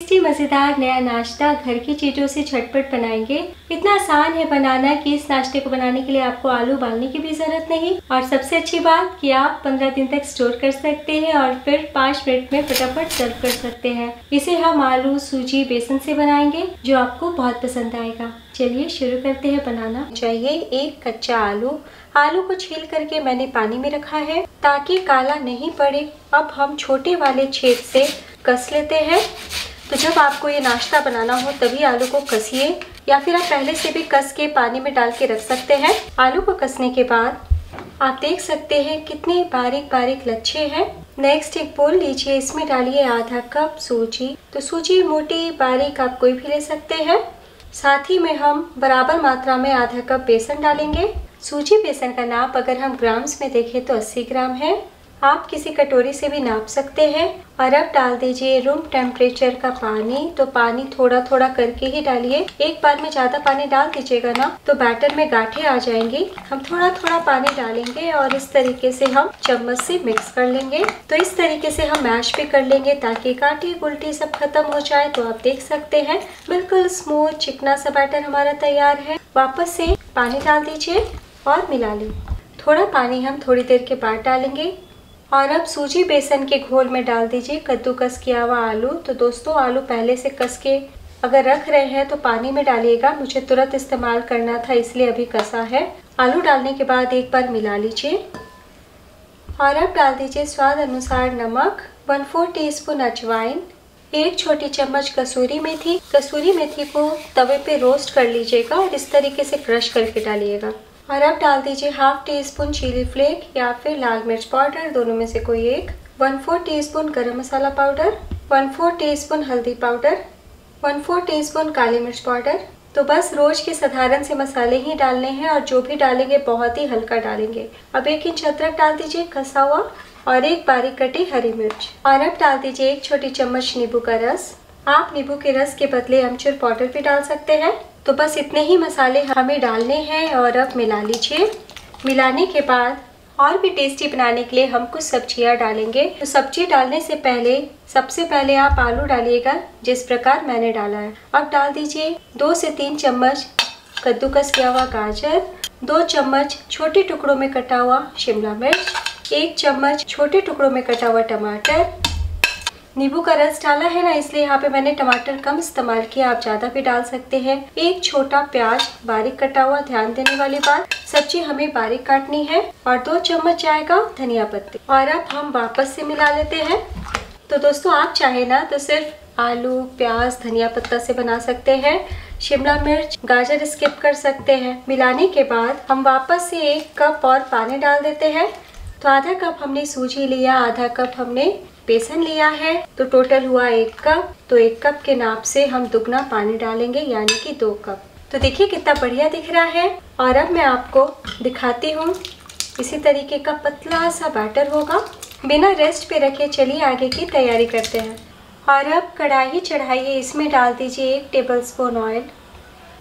Tasty मज़ेदार नया नाश्ता घर की चीज़ों से झटपट बनाएंगे। इतना आसान है बनाना कि इस नाश्ते को बनाने के लिए आपको आलू उबालने की भी ज़रूरत नहीं। और सबसे अच्छी बात कि आप 15 दिन तक स्टोर कर सकते हैं और फिर 5 मिनट में फटाफट सर्व कर सकते हैं। इसे हम आलू, सूजी, बेसन से बनाएंगे जो आपको बहुत पसंद आएगा। चलिए शुरू करते हैं बनाना। चाहिए एक कच्चा आलू। आलू को छील करके मैंने पानी में रखा है ताकि काला नहीं पड़े। अब हम छोटे वाले छेद से कस लेते हैं। तो जब आपको ये नाश्ता बनाना हो तभी आलू को कसिए, या फिर आप पहले से भी कस के पानी में डाल के रख सकते हैं। आलू को कसने के बाद आप देख सकते हैं कितने बारीक बारीक लच्छे हैं। नेक्स्ट एक बोल लीजिए, इसमें डालिए आधा कप सूजी। तो सूजी मोटी बारीक आप कोई भी ले सकते हैं। साथ ही में हम बराबर मात्रा में आधा कप बेसन डालेंगे। सूजी बेसन का नाप अगर हम ग्राम्स में देखें तो 80 ग्राम है। आप किसी कटोरी से भी नाप सकते हैं। और अब डाल दीजिए रूम टेम्परेचर का पानी। तो पानी थोड़ा थोड़ा करके ही डालिए, एक बार में ज़्यादा पानी डाल दीजिएगा ना तो बैटर में गांठें आ जाएंगी। हम थोड़ा थोड़ा पानी डालेंगे और इस तरीके से हम चम्मच से मिक्स कर लेंगे। तो इस तरीके से हम मैश भी कर लेंगे ताकि गांठें गुल्टी सब खत्म हो जाए। तो आप देख सकते हैं बिल्कुल स्मूथ चिकना सा बैटर हमारा तैयार है। वापस से पानी डाल दीजिए और मिला लें। थोड़ा पानी हम थोड़ी देर के बाद डालेंगे। और अब सूजी बेसन के घोल में डाल दीजिए कद्दूकस किया हुआ आलू। तो दोस्तों आलू पहले से कस के अगर रख रहे हैं तो पानी में डालिएगा। मुझे तुरंत इस्तेमाल करना था इसलिए अभी कसा है। आलू डालने के बाद एक बार मिला लीजिए। और अब डाल दीजिए स्वाद अनुसार नमक, 1/4 टीस्पून अजवाइन, 1 छोटी चम्मच कसूरी मेथी। कसूरी मेथी को तवे पे रोस्ट कर लीजिएगा और इस तरीके से क्रश करके डालिएगा। और अब डाल दीजिए 1/2 टीस्पून चिली फ्लेक या फिर लाल मिर्च पाउडर, दोनों में से कोई एक। 1/4 टीस्पून गरम मसाला पाउडर, 1/4 टीस्पून हल्दी पाउडर, 1/4 टीस्पून काली मिर्च पाउडर। तो बस रोज के साधारण से मसाले ही डालने हैं और जो भी डालेंगे बहुत ही हल्का डालेंगे। अब 1 इंच अदरक डाल दीजिए कसा हुआ और एक बारीक कटी हरी मिर्च। और अब डाल दीजिए 1 छोटी चम्मच नींबू का रस। आप नींबू के रस के बदले अमचूर पाउडर भी डाल सकते हैं। तो बस इतने ही मसाले हमें डालने हैं और अब मिला लीजिए। मिलाने के बाद और भी टेस्टी बनाने के लिए हम कुछ सब्जियां डालेंगे। तो सब्जी डालने से पहले सबसे पहले आप आलू डालिएगा जिस प्रकार मैंने डाला है। अब डाल दीजिए 2 से 3 चम्मच कद्दूकस किया हुआ गाजर, 2 चम्मच छोटे टुकड़ों में कटा हुआ शिमला मिर्च, 1 चम्मच छोटे टुकड़ों में कटा हुआ टमाटर। नींबू का रस डाला है ना इसलिए यहाँ पे मैंने टमाटर कम इस्तेमाल किया, आप ज्यादा भी डाल सकते हैं। 1 छोटा प्याज बारीक कटा हुआ। ध्यान देने वाली बात, सब्जी हमें बारीक काटनी है। और 2 चम्मच जाएगा धनिया पत्ती। और अब हम वापस से मिला लेते हैं। तो दोस्तों आप चाहे ना तो सिर्फ आलू, प्याज, धनिया पत्ता से बना सकते हैं। शिमला मिर्च, गाजर स्किप कर सकते हैं। मिलाने के बाद हम वापस से 1 कप और पानी डाल देते हैं। तो आधा कप हमने सूजी लिया, आधा कप हमने बेसन लिया है, तो टोटल हुआ 1 कप। तो 1 कप के नाप से हम दुगना पानी डालेंगे यानी कि 2 कप। तो देखिए कितना बढ़िया दिख रहा है। और अब मैं आपको दिखाती हूँ, इसी तरीके का पतला सा बैटर होगा। बिना रेस्ट पे रखे चलिए आगे की तैयारी करते हैं। और अब कढ़ाई चढ़ाइए, इसमें डाल दीजिए 1 टेबलस्पून ऑयल।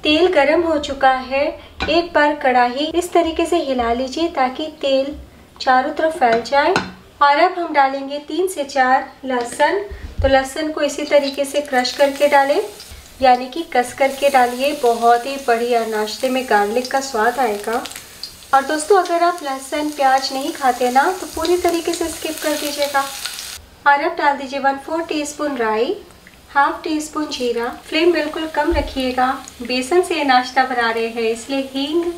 तेल गर्म हो चुका है। एक बार कढ़ाई इस तरीके से हिला लीजिए ताकि तेल चारों तरफ फैल जाए। और अब हम डालेंगे 3 से 4 लहसुन। तो लहसुन को इसी तरीके से क्रश करके डालें यानी कि कस करके डालिए। बहुत ही बढ़िया नाश्ते में गार्लिक का स्वाद आएगा। और दोस्तों अगर आप लहसुन प्याज नहीं खाते ना तो पूरी तरीके से स्किप कर दीजिएगा। और अब डाल दीजिए 1/4 टीस्पून राई, 1/2 टीस्पून जीरा। फ्लेम बिल्कुल कम रखिएगा, बेसन से ये नाश्ता बना रहे हैं इसलिए हींग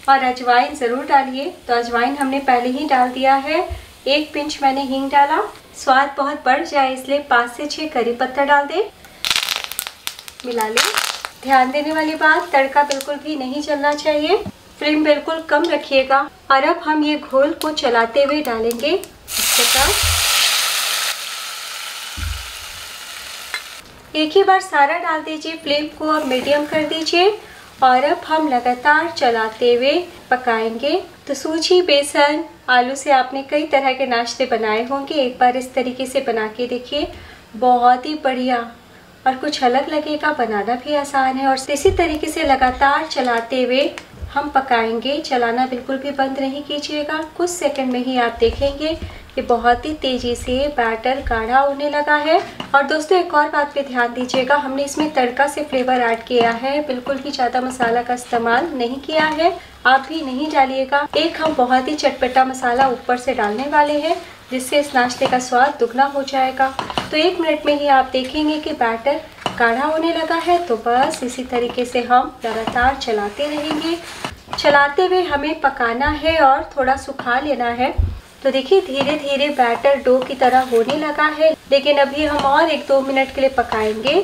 और अजवाइन ज़रूर डालिए। तो अजवाइन हमने पहले ही डाल दिया है। 1 पिंच मैंने हींग डाला। स्वाद बहुत बढ़ जाए इसलिए 5 से 6 करी पत्ता डाल दें। मिला लें। ध्यान देने वाली बात, तड़का बिल्कुल भी नहीं चलना चाहिए। फ्लेम बिल्कुल कम रखिएगा। और अब हम ये घोल को चलाते हुए डालेंगे इस प्रकार। एक ही बार सारा डाल दीजिए। फ्लेम को अब मीडियम कर दीजिए और अब हम लगातार चलाते हुए पकाएंगे। तो सूजी, बेसन, आलू से आपने कई तरह के नाश्ते बनाए होंगे। एक बार इस तरीके से बना के देखिए, बहुत ही बढ़िया और कुछ अलग लगेगा। बनाना भी आसान है। और इसी तरीके से लगातार चलाते हुए हम पकाएंगे। चलाना बिल्कुल भी बंद नहीं कीजिएगा। कुछ सेकंड में ही आप देखेंगे कि बहुत ही तेज़ी से बैटर गाढ़ा होने लगा है। और दोस्तों एक और बात पे ध्यान दीजिएगा, हमने इसमें तड़का से फ्लेवर ऐड किया है, बिल्कुल भी ज़्यादा मसाला का इस्तेमाल नहीं किया है। आप भी नहीं डालिएगा। एक हम बहुत ही चटपटा मसाला ऊपर से डालने वाले हैं, जिससे इस नाश्ते का स्वाद दुगना हो जाएगा। तो 1 मिनट में ही आप देखेंगे कि बैटर गाढ़ा होने लगा है। तो बस इसी तरीके से हम लगातार चलाते रहेंगे। चलाते हुए हमें पकाना है और थोड़ा सुखा लेना है। तो देखिए धीरे धीरे बैटर डो की तरह होने लगा है, लेकिन अभी हम और 1-2 मिनट के लिए पकाएंगे।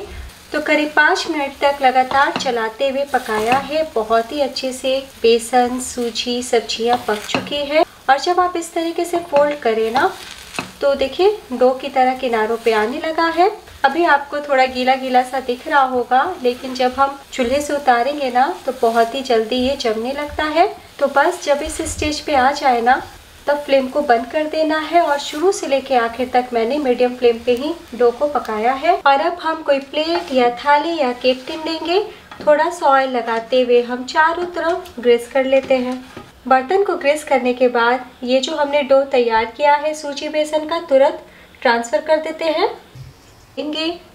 तो करीब 5 मिनट तक लगातार चलाते हुए पकाया है। बहुत ही अच्छे से बेसन, सूजी, सब्जियां पक चुकी है। और जब आप इस तरीके से फोल्ड करें ना, तो देखिए डो की तरह किनारों पे आने लगा है। अभी आपको थोड़ा गीला गीला सा दिख रहा होगा, लेकिन जब हम चूल्हे से उतारेंगे ना तो बहुत ही जल्दी ये जमने लगता है। तो बस जब इस स्टेज पे आ जाए ना, तब फ्लेम को बंद कर देना है। और शुरू से लेके आखिर तक मैंने मीडियम फ्लेम पे ही डो को पकाया है। और अब हम कोई प्लेट या थाली या केक टिन लेंगे। थोड़ा सा ऑयल लगाते हुए हम चारों तरफ ग्रीस कर लेते हैं। बर्तन को ग्रीस करने के बाद ये जो हमने डो तैयार किया है सूजी बेसन का, तुरंत ट्रांसफ़र कर देते हैं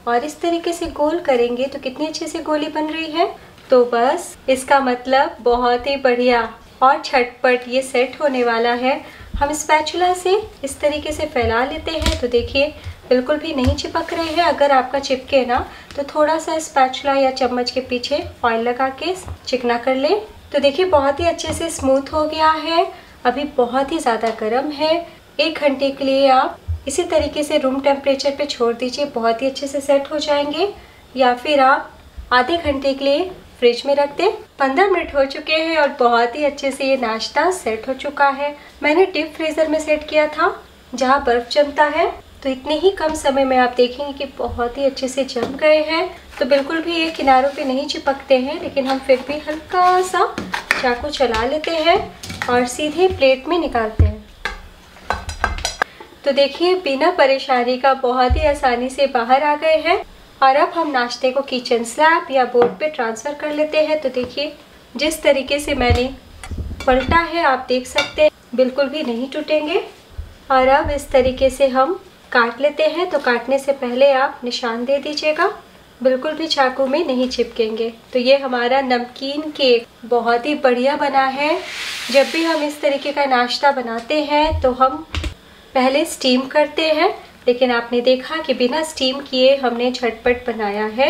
और इस तरीके से गोल करेंगे तो कितनी अच्छी सी गोली बन रही है। तो बस इसका मतलब बहुत ही बढ़िया और झटपट ये सेट होने वाला है। हम स्पैचुला से इस तरीके से फैला लेते हैं। तो देखिए बिल्कुल भी नहीं चिपक रहे हैं। अगर आपका चिपके ना तो थोड़ा सा स्पैचुला या चम्मच के पीछे ऑयल लगा के चिकना कर ले। तो देखिए बहुत ही अच्छे से स्मूथ हो गया है। अभी बहुत ही ज़्यादा गर्म है। 1 घंटे के लिए आप इसी तरीके से रूम टेम्परेचर पे छोड़ दीजिए, बहुत ही अच्छे से सेट हो जाएंगे। या फिर आप आधे घंटे के लिए फ्रिज में रख दें। 15 मिनट हो चुके हैं और बहुत ही अच्छे से ये नाश्ता सेट हो चुका है। मैंने डीप फ्रीज़र में सेट किया था जहाँ बर्फ़ जमता है। तो इतने ही कम समय में आप देखेंगे कि बहुत ही अच्छे से जम गए हैं। तो बिल्कुल भी ये किनारों पे नहीं चिपकते हैं, लेकिन हम फिर भी हल्का सा चाकू चला लेते हैं और सीधे प्लेट में निकालते हैं। तो देखिए बिना परेशानी का बहुत ही आसानी से बाहर आ गए हैं। और अब हम नाश्ते को किचन स्लैब या बोर्ड पे ट्रांसफ़र कर लेते हैं। तो देखिए जिस तरीके से मैंने पलटा है आप देख सकते हैं, बिल्कुल भी नहीं टूटेंगे। और अब इस तरीके से हम काट लेते हैं। तो काटने से पहले आप निशान दे दीजिएगा, बिल्कुल भी चाकू में नहीं चिपकेंगे। तो ये हमारा नमकीन केक बहुत ही बढ़िया बना है। जब भी हम इस तरीके का नाश्ता बनाते हैं तो हम पहले स्टीम करते हैं, लेकिन आपने देखा कि बिना स्टीम किए हमने झटपट बनाया है।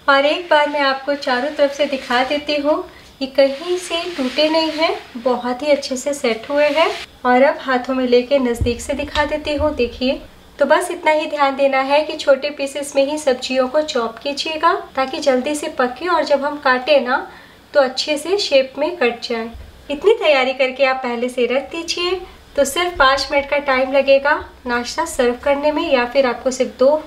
और एक बार मैं आपको चारों तरफ से दिखा देती हूँ, ये कहीं से टूटे नहीं हैं, बहुत ही अच्छे से सेट हुए हैं। और अब हाथों में लेके नज़दीक से दिखा देती हूँ, देखिए। तो बस इतना ही ध्यान देना है कि छोटे पीसेस में ही सब्जियों को चॉप कीजिएगा ताकि जल्दी से पके और जब हम काटे ना तो अच्छे से शेप में कट जाए। इतनी तैयारी करके आप पहले से रख दीजिए। तो सिर्फ 5 मिनट का टाइम लगेगा नाश्ता सर्व करने में, या फिर आपको सिर्फ 2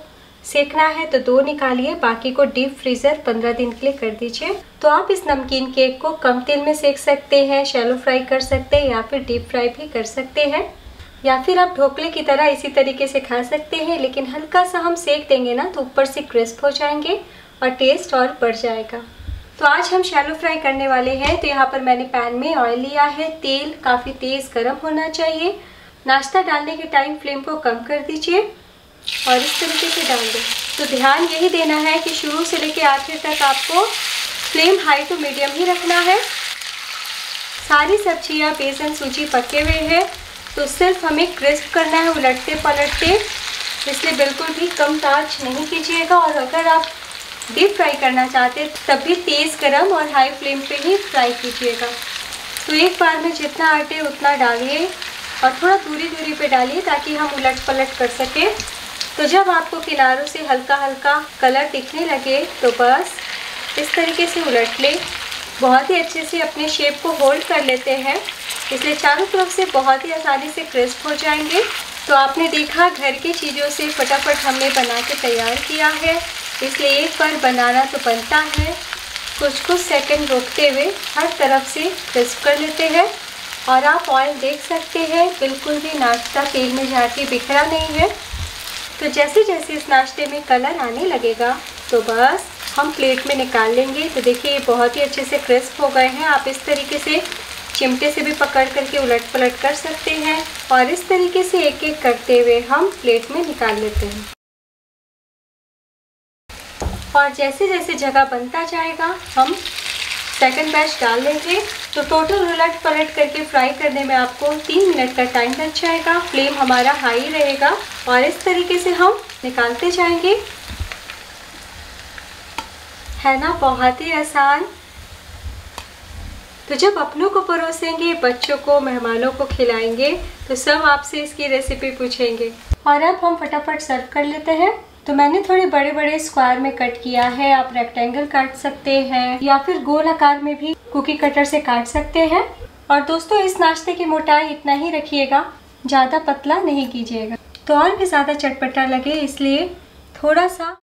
सेकना है तो 2 निकालिए, बाकी को डीप फ्रीज़र 15 दिन के लिए कर दीजिए। तो आप इस नमकीन केक को कम तेल में सेक सकते हैं, शैलो फ्राई कर सकते हैं या फिर डीप फ्राई भी कर सकते हैं, या फिर आप ढोकले की तरह इसी तरीके से खा सकते हैं। लेकिन हल्का सा हम सेक देंगे ना तो ऊपर से क्रिस्प हो जाएंगे और टेस्ट और बढ़ जाएगा। तो आज हम शैलो फ्राई करने वाले हैं। तो यहाँ पर मैंने पैन में ऑयल लिया है। तेल काफ़ी तेज़ गर्म होना चाहिए। नाश्ता डालने के टाइम फ्लेम को कम कर दीजिए और इस तरीके से डाल दें। तो ध्यान यही देना है कि शुरू से लेकर आखिर तक आपको फ्लेम हाई टू मीडियम ही रखना है। सारी सब्जियाँ बेसन सूजी पके हुए हैं, तो सिर्फ हमें क्रिस्प करना है उलटते पलटते, इसलिए बिल्कुल भी कम आंच नहीं कीजिएगा। और अगर आप डीप फ्राई करना चाहते हैं तब भी तेज़ गरम और हाई फ्लेम पे ही फ्राई कीजिएगा। तो एक बार में जितना आटे उतना डालिए और थोड़ा दूरी दूरी पे डालिए ताकि हम उलट पलट कर सकें। तो जब आपको किनारों से हल्का हल्का कलर दिखने लगे तो बस इस तरीके से उलट लें। बहुत ही अच्छे से अपने शेप को होल्ड कर लेते हैं, इसलिए चारों तरफ से बहुत ही आसानी से क्रिस्प हो जाएंगे। तो आपने देखा घर की चीज़ों से फटाफट हमने बना के तैयार किया है, इसलिए एक बार बनाना तो बनता है। कुछ सेकंड रोकते हुए हर तरफ से क्रिस्प कर लेते हैं। और आप ऑयल देख सकते हैं, बिल्कुल भी नाश्ता तेल में जाके बिखरा नहीं है। तो जैसे जैसे इस नाश्ते में कलर आने लगेगा तो बस हम प्लेट में निकाल लेंगे। तो देखिए ये बहुत ही अच्छे से क्रिस्प हो गए हैं। आप इस तरीके से चिमटे से भी पकड़ करके उलट पलट कर सकते हैं और इस तरीके से एक एक करते हुए हम प्लेट में निकाल लेते हैं। और जैसे जैसे जगह बनता जाएगा हम सेकंड बैच डाल लेंगे। तो टोटल उलट पलट करके फ्राई करने में आपको 3 मिनट का टाइम लग जाएगा। फ्लेम हमारा हाई रहेगा और इस तरीके से हम निकालते जाएंगे। है ना बहुत ही आसान। तो जब अपनों को परोसेंगे, बच्चों को, मेहमानों को खिलाएंगे तो सब आपसे इसकी रेसिपी पूछेंगे। और अब हम फटाफट सर्व कर लेते हैं। तो मैंने थोड़े बड़े बड़े स्क्वायर में कट किया है। आप रेक्टेंगल काट सकते हैं या फिर गोल आकार में भी कुकी कटर से काट सकते हैं। और दोस्तों इस नाश्ते की मोटाई इतना ही रखिएगा, ज़्यादा पतला नहीं कीजिएगा। तो और भी ज़्यादा चटपटा लगे इसलिए थोड़ा सा